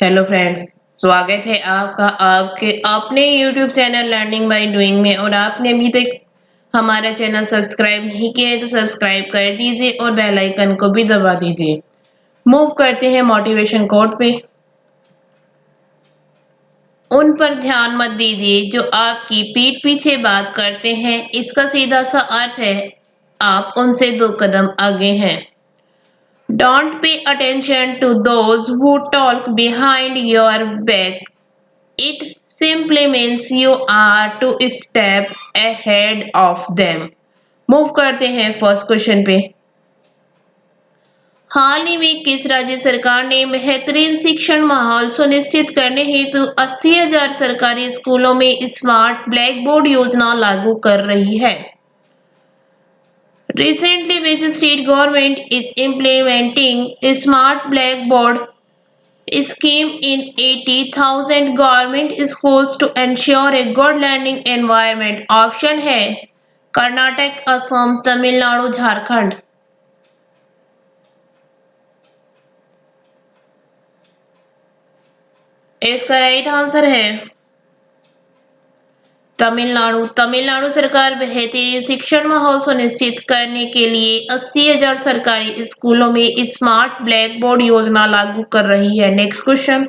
Hello friends, स्वागत है आपका आपके अपने YouTube channel learning by doing में। और आपने अभी तक हमारा चैनल सब्सक्राइब नहीं किया है तो सब्सक्राइब कर दीजिए और बेल आइकन को भी दबा दीजिए। मूव करते हैं मोटिवेशन कोट पे। उन पर ध्यान मत दीजिए जो आपकी पीठ पीछे बात करते हैं। इसका सीधा सा अर्थ है आप उनसे 2 कदम आगे हैं। Don't pay attention to those who talk behind your back. It simply means you are to step ahead of them. Move करते हैं फर्स्ट क्वेश्चन पे। हाल ही में किस राज्य सरकार ने बेहतरीन शिक्षण माहौल सुनिश्चित करने हेतु 80,000 सरकारी स्कूलों में स्मार्ट ब्लैक बोर्ड योजना लागू कर रही है? Recently, which state government is implementing a smart blackboard scheme in 80,000 government schools to ensure a good learning environment? Option है कर्नाटक, असम, तमिलनाडु, झारखंड। इसका राइट आंसर है तमिलनाडु। तमिलनाडु सरकार बेहतरीन शिक्षण माहौल सुनिश्चित करने के लिए 80,000 सरकारी स्कूलों में स्मार्ट ब्लैक बोर्ड योजना लागू कर रही है। Next question.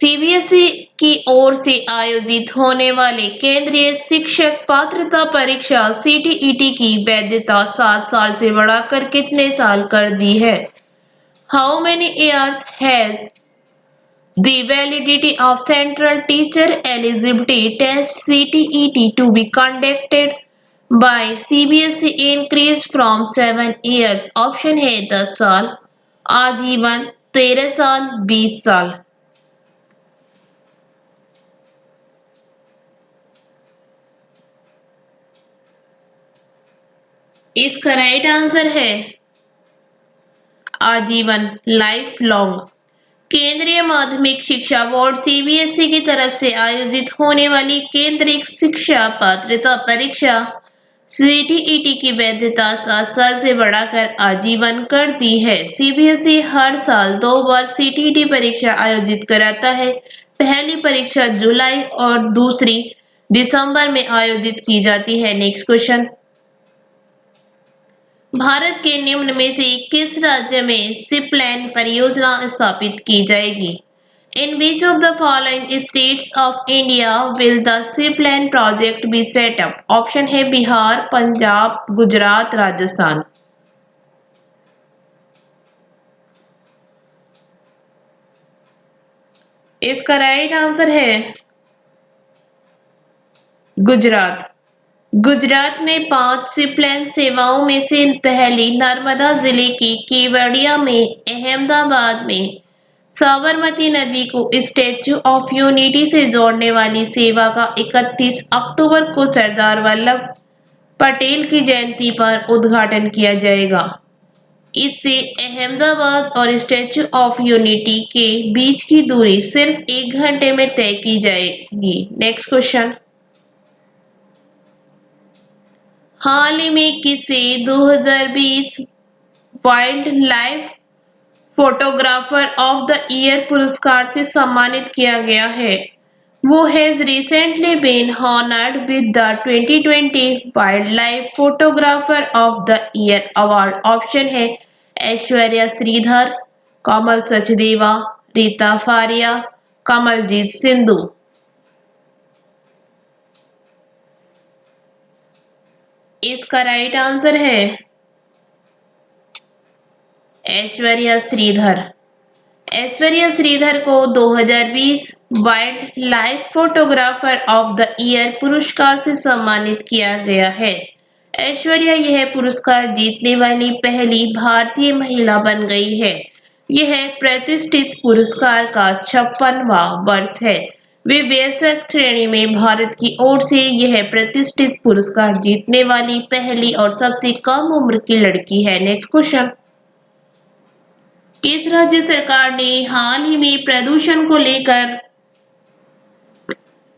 सीबीएसई की ओर से आयोजित होने वाले केंद्रीय शिक्षक पात्रता परीक्षा सीटीईटी की वैधता 7 साल से बढ़ाकर कितने साल कर दी है? How many years has the validity of Central Teacher Eligibility Test CTET to be conducted by CBSE increased from 7 years? Option है 10 साल, आजीवन, 13 साल, 20 साल। इसका राइट आंसर है आजीवन, लाइफ लॉन्ग। केंद्रीय माध्यमिक शिक्षा बोर्ड सीबीएसई की तरफ से आयोजित होने वाली केंद्रीय शिक्षा पात्रता परीक्षा सीटीईटी की वैधता 7 साल से बढ़ाकर आजीवन कर दी है। सीबीएसई हर साल 2 बार सीटीईटी परीक्षा आयोजित कराता है। पहली परीक्षा जुलाई और दूसरी दिसंबर में आयोजित की जाती है। Next question. भारत के निम्न में से किस राज्य में सिपलैन परियोजना स्थापित की जाएगी? In which of the following states of India will the SIPLAN project be set up? Option है बिहार, पंजाब, गुजरात, राजस्थान। इसका राइट आंसर है गुजरात। गुजरात में 5 सिपलैन सेवाओं में से पहली नर्मदा जिले के केवड़िया में, अहमदाबाद में साबरमती नदी को स्टैच्यू ऑफ यूनिटी से जोड़ने वाली सेवा का 31 अक्टूबर को सरदार वल्लभ पटेल की जयंती पर उद्घाटन किया जाएगा। इससे अहमदाबाद और स्टैच्यू ऑफ यूनिटी के बीच की दूरी सिर्फ 1 घंटे में तय की जाएगी। Next question. हाल ही में किसे 2020 wild life photographer of the year पुरस्कार से सम्मानित किया गया है? Who has recently been honoured with the 2020 wild life photographer of the year award. Option है ऐश्वर्या श्रीधर, कमल सचदेवा, रीता फारिया, कमलजीत सिंधु। इसका राइट आंसर है ऐश्वर्या श्रीधर। ऐश्वर्या श्रीधर को 2020 wild life photographer of the year पुरस्कार से सम्मानित किया गया है। ऐश्वर्या यह पुरस्कार जीतने वाली पहली भारतीय महिला बन गई है। यह प्रतिष्ठित पुरस्कार का 56वां वर्ष है। वे वयस्क श्रेणी में भारत की ओर से यह प्रतिष्ठित पुरस्कार जीतने वाली पहली और सबसे कम उम्र की लड़की है। Next question. किस राज्य सरकार ने हाल ही में प्रदूषण को लेकर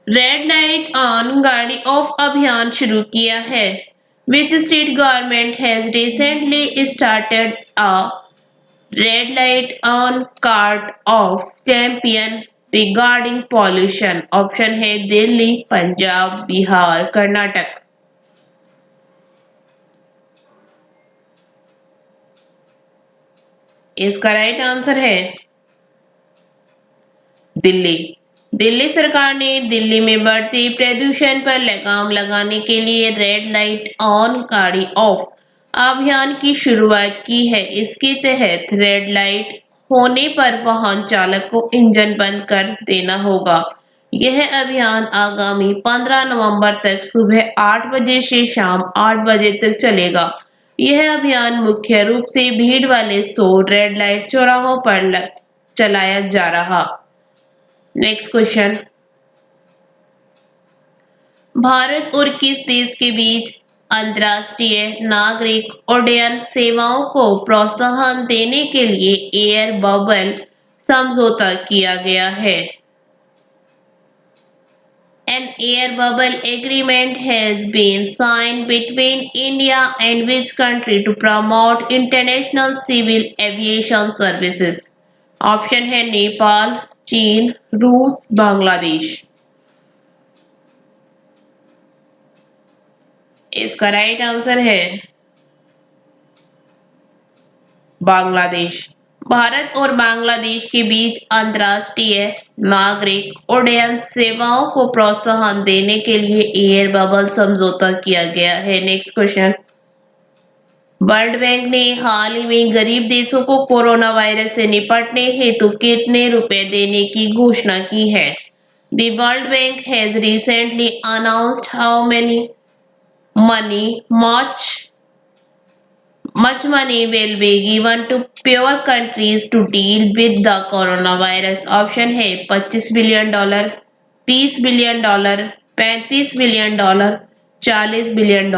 रेड लाइट ऑन गाड़ी ऑफ अभियान शुरू किया है? Which state government has recently started a Red light on card of champion regarding pollution. Option है दिल्ली, पंजाब, बिहार, कर्नाटक। इसका राइट आंसर है दिल्ली। दिल्ली सरकार ने दिल्ली में बढ़ते प्रदूषण पर लगाम लगाने के लिए रेड लाइट ऑन गाड़ी ऑफ अभियान की शुरुआत की है। इसके तहत रेड लाइट होने पर वाहन चालक को इंजन बंद कर देना होगा। यह अभियान आगामी 15 नवंबर तक सुबह 8 बजे से शाम 8 बजे तक चलेगा। यह अभियान मुख्य रूप से भीड़ वाले 100 रेड लाइट चौराहों पर चलाया जा रहा। Next question. भारत और किस देश के बीच अंतर्राष्ट्रीय नागरिक उड्डयन सेवाओं को प्रोत्साहन देने के लिए एयर बबल समझौता किया गया है? An air bubble agreement has been signed between India and which country to promote international civil aviation services? Option है नेपाल, चीन, रूस, बांग्लादेश। इसका राइट आंसर है बांग्लादेश। भारत और बांग्लादेश के बीच अंतर्राष्ट्रीय नागरिक उड्डयन सेवाओं को प्रोत्साहन देने के लिए एयर बबल समझौता किया गया है। Next question. वर्ल्ड बैंक ने हाल ही में गरीब देशों को कोरोना वायरस से निपटने हेतु कितने रुपए देने की घोषणा की है? The World Bank has recently announced how much money will be given to poor countries to deal with the coronavirus. Option है $25 बिलियन, $20 बिलियन, $35 बिलियन, $40 बिलियन।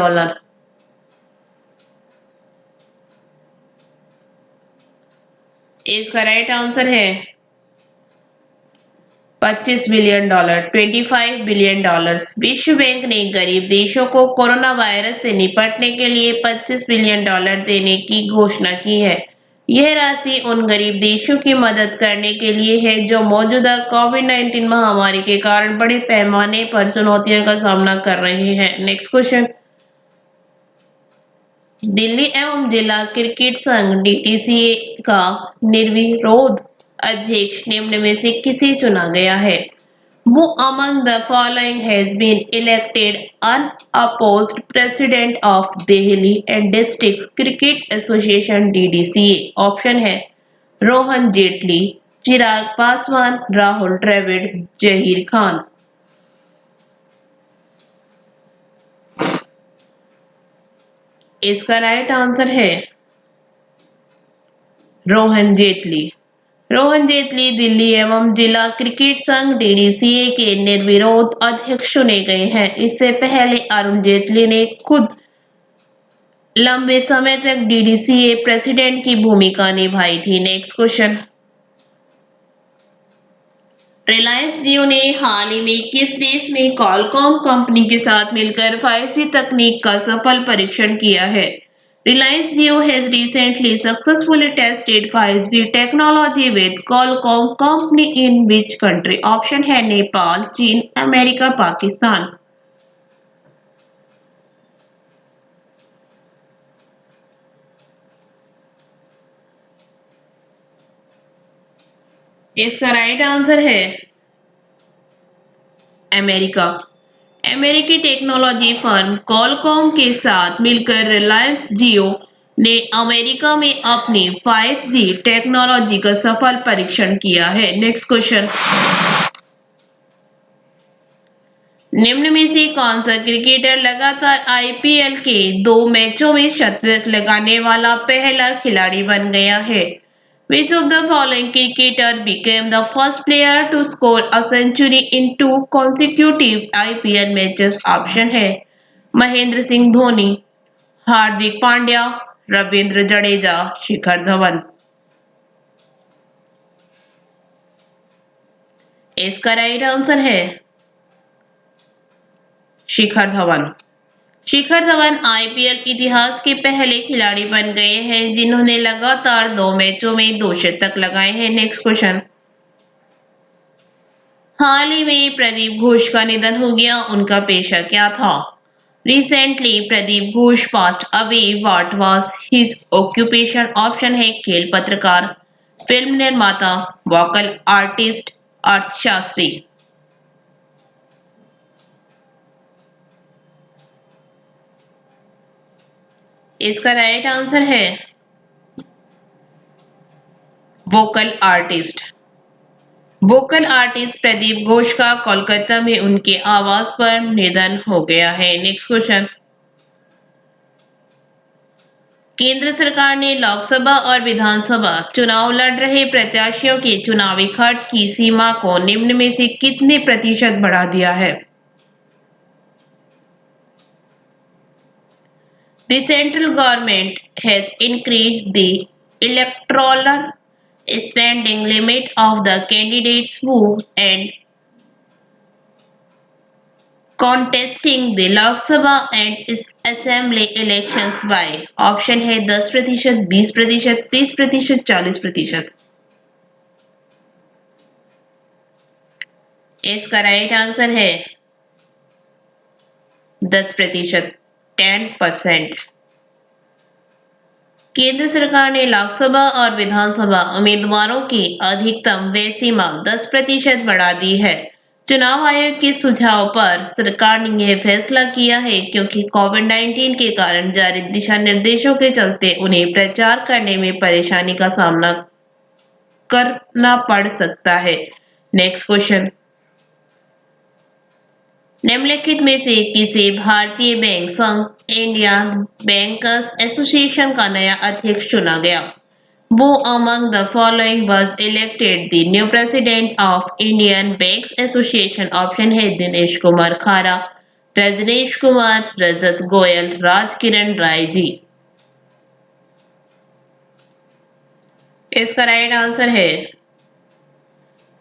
इसका राइट आंसर है $25 बिलियन, $25 बिलियन। विश्व बैंक ने गरीब देशों को कोरोना वायरस से निपटने के लिए $25 बिलियन देने की घोषणा की है। यह राशि उन गरीब देशों की मदद करने के लिए है जो मौजूदा कोविड-19 महामारी के कारण बड़े पैमाने पर चुनौतियों का सामना कर रहे हैं। Next question. दिल्ली एवं जिला क्रिकेट संघ डीटीसीए का निर्विरोध अध्यक्ष निम्न में से किसे चुना गया है? Who among the following has been elected unopposed president of Delhi and District Cricket Association DDCA? Option है रोहन जेटली, चिराग पासवान, राहुल द्रविड़, जहीर खान। इसका राइट आंसर है रोहन जेटली। रोहन जेटली दिल्ली एवं जिला क्रिकेट संघ डीडीसीए के निर्विरोध अध्यक्ष चुने गए हैं। इससे पहले अरुण जेटली ने खुद लंबे समय तक डीडीसीए प्रेसिडेंट की भूमिका निभाई थी। Next question. रिलायंस जियो ने हाल ही में किस देश में कॉलकॉम कंपनी के साथ मिलकर 5G तकनीक का सफल परीक्षण किया है? Reliance Jio has recently successfully tested 5G technology with Qualcomm company in which country? Option है नेपाल, चीन, अमेरिका, पाकिस्तान। इसका राइट आंसर है अमेरिका। अमेरिकी टेक्नोलॉजी फर्म कॉलकॉम के साथ मिलकर रिलायंस जियो ने अमेरिका में अपनी 5G टेक्नोलॉजी का सफल परीक्षण किया है। Next question. निम्न में से कौन सा क्रिकेटर लगातार आईपीएल के 2 मैचों में शतक लगाने वाला पहला खिलाड़ी बन गया है? Which of the following cricketer became the first player to score a century in 2 consecutive IPL matches? Option है महेंद्र सिंह धोनी, हार्दिक पांड्या, रविंद्र जडेजा, शिखर धवन। इसका राइट आंसर है शिखर धवन। शिखर धवन आईपीएल इतिहास के पहले खिलाड़ी बन गए हैं जिन्होंने लगातार 2 मैचों में 2 शतक लगाए हैं। Next question. हाल ही में प्रदीप घोष का निधन हो गया, उनका पेशा क्या था? Recently, Pradeep Ghosh passed away. What was his occupation? Option है खेल पत्रकार, फिल्म निर्माता, वोकल आर्टिस्ट, अर्थशास्त्री। इसका राइट आंसर है vocal artist. Vocal artist Pradeep Ghosh का कोलकाता में उनके आवास पर निधन हो गया है। Next question. केंद्र सरकार ने लोकसभा और विधानसभा चुनाव लड़ रहे प्रत्याशियों के चुनावी खर्च की सीमा को निम्न में से कितने प्रतिशत बढ़ा दिया है? The central government has increased the electoral spending limit of the candidates who and contesting the Lok Sabha and Assembly elections by option है 10%, 20%, 30%, 40%। इसका राइट आंसर है 10%, 10%। केंद्र सरकार ने लोकसभा और विधानसभा उम्मीदवारों की अधिकतम व्यय सीमा 10% बढ़ा दी है। चुनाव आयोग के सुझाव पर सरकार ने यह फैसला किया है क्योंकि कोविड-19 के कारण जारी दिशा निर्देशों के चलते उन्हें प्रचार करने में परेशानी का सामना करना पड़ सकता है। Next question. निम्नलिखित में से किसे भारतीय बैंक संघ इंडिया बैंकर्स एसोसिएशन का नया अध्यक्ष चुना गया? Who among the following was elected the new president of Indian Banks Association? Option है दिनेश कुमार खारा, रजनीश कुमार, रजत गोयल, राजकिरण राय जी। इसका राइट आंसर है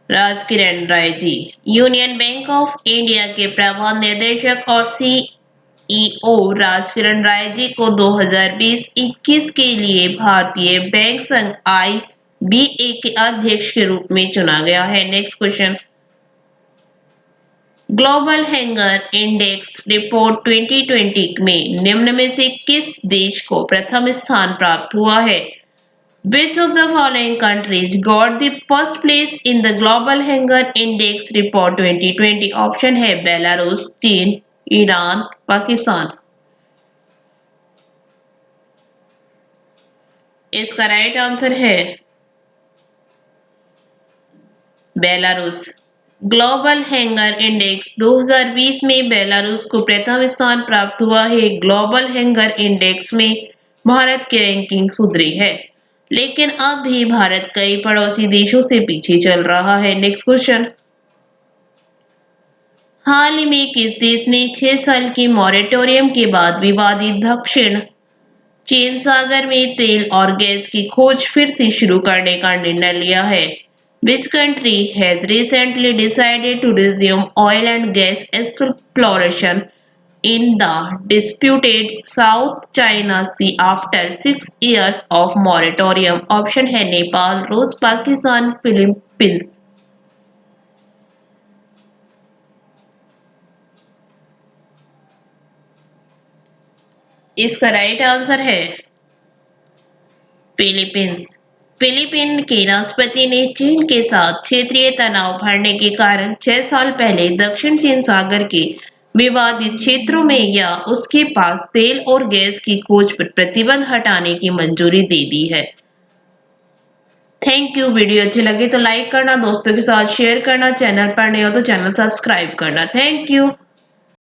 Rajkiran Rai ji. Union bank of India के प्रबंध निदेशक और सीईओ राजकिरण राय जी को 2020-21 के लिए भारतीय बैंक संघ IBA के अध्यक्ष के रूप में चुना गया है। Next question. Global hanger index report 2020 में निम्न में से किस देश को प्रथम स्थान प्राप्त हुआ है? Which of the following countries got the first place in the Global Hunger Index Report 2020? Option है बेलारूस, चीन, ईरान, पाकिस्तान। इसका राइट आंसर है बेलारूस। ग्लोबल हैंगर इंडेक्स 2020 में बेलारूस को प्रथम स्थान प्राप्त हुआ है। ग्लोबल हैंगर इंडेक्स में भारत की रैंकिंग सुधरी है, लेकिन अब भी भारत कई पड़ोसी देशों से पीछे चल रहा है। Next question. हाल ही में किस देश ने 6 साल के मॉरेटोरियम के बाद विवादित दक्षिण चीन सागर में तेल और गैस की खोज फिर से शुरू करने का निर्णय लिया है? Which country has recently decided to resume oil and gas exploration in the disputed South China Sea after 6 years of moratorium? Option है नेपाल, रूस, पाकिस्तान, फिलीपींस। इसका राइट आंसर है फिलीपींस। फिलीपीन के राष्ट्रपति ने चीन के साथ क्षेत्रीय तनाव बढ़ने के कारण 6 साल पहले दक्षिण चीन सागर के विवादित क्षेत्रों में या उसके पास तेल और गैस की खोज पर प्रतिबंध हटाने की मंजूरी दे दी है। Thank you. वीडियो अच्छी लगे तो लाइक करना, दोस्तों के साथ शेयर करना, चैनल पर नए हो तो चैनल सब्सक्राइब करना। Thank you.